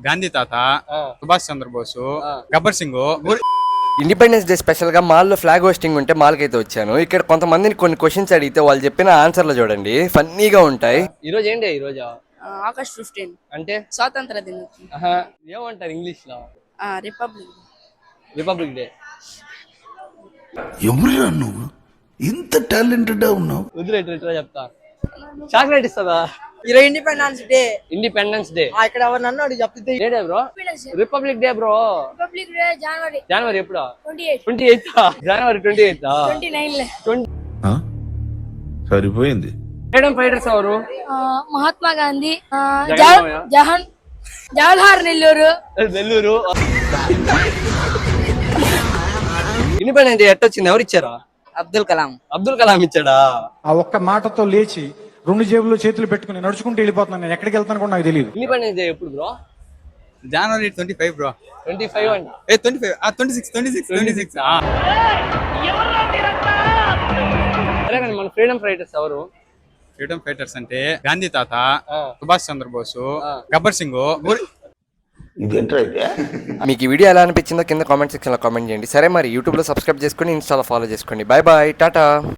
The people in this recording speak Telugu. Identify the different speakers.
Speaker 1: గాంధీ తాత, Subhash Chandra Bose, Gabbar Singh.
Speaker 2: Independence day special గా మాల్ లో ఫ్లాగ్ హోస్టింగ్ ఉంటే మాల్ కైతే వచ్చాను. ఇక్కడ కొంతమందిని కొన్ని క్వశ్చన్స్ అడిగితే వాళ్ళు చెప్పిన ఆన్సర్లు చూడండి, ఫన్నీగా ఉంటాయి.
Speaker 3: ఈ రోజు ఏంటి? ఈ రోజు
Speaker 4: ఆగస్ట్ 15
Speaker 3: అంటే
Speaker 4: స్వాతంత్ర దినోత్సవం.
Speaker 3: ఏమంటారు ఇంగ్లీష్ లో?
Speaker 4: Republic
Speaker 3: day.
Speaker 5: ఎవరురా నువ్వు ఇంత టాలెంటెడ్ ఉన్నావు?
Speaker 3: వదిలేట్రా చెప్తా. చాక్లెట్ ఇస్తుందా?
Speaker 4: ఈరోజు ఇండిపెండెన్స్ డే.
Speaker 3: ఇండిపెండెన్స్ డే
Speaker 4: ఇక్కడ ఎవరు నన్ను అడిగి చెప్తే
Speaker 3: day bro. Republic day bro.
Speaker 4: Republic day
Speaker 3: జనవరి ఎప్పుడు?
Speaker 4: 28
Speaker 3: జనవరి 28.
Speaker 4: 29
Speaker 5: సరిపోయింది.
Speaker 3: ఫ్రీడమ్ ఫైటర్స్ ఎవరు?
Speaker 4: మహాత్మా గాంధీ,
Speaker 3: జగన్
Speaker 4: జవహర్లాల్
Speaker 3: నెల్లూరు. ఇండిపెండెన్స్ డే ఎట్టొచ్చింది? ఎవరు ఇచ్చారా?
Speaker 4: అబ్దుల్
Speaker 3: కలాం ఇచ్చాడా?
Speaker 6: ఆ ఒక్క మాటతో లేచి 2 జేబుల్లో చేతులు పెట్టుకుని నడుచుకుంటూ వెళ్ళిపోతున్నాను. నేను ఎక్కడికి వెళ్తాను కూడా నాకు తెలియదు.
Speaker 3: ఇండిపెండెన్స్ డే ఎప్పుడు బ్రో?
Speaker 1: జనవరి 25 బ్రో.
Speaker 3: 25 అంట.
Speaker 1: 26.
Speaker 3: సరే కానీ మన ఫ్రీడమ్ ఫైటర్స్ ఎవరు?
Speaker 1: ఫ్రీడమ్ ఫైటర్స్ అంటే గాంధీ తాత, సుభాష్ చంద్రబోసు, గబ్బర్ సింగ్.
Speaker 2: మీకు ఈ వీడియో ఎలా అనిపించిందో కింద కామెంట్ సెక్షన్ లో కామెంట్ చేయండి. సరే మరి యూట్యూబ్ లో సబ్స్క్రైబ్ చేసుకుని ఇన్స్టాలో ఫాలో చేసుకోండి. Bye bye, Tata.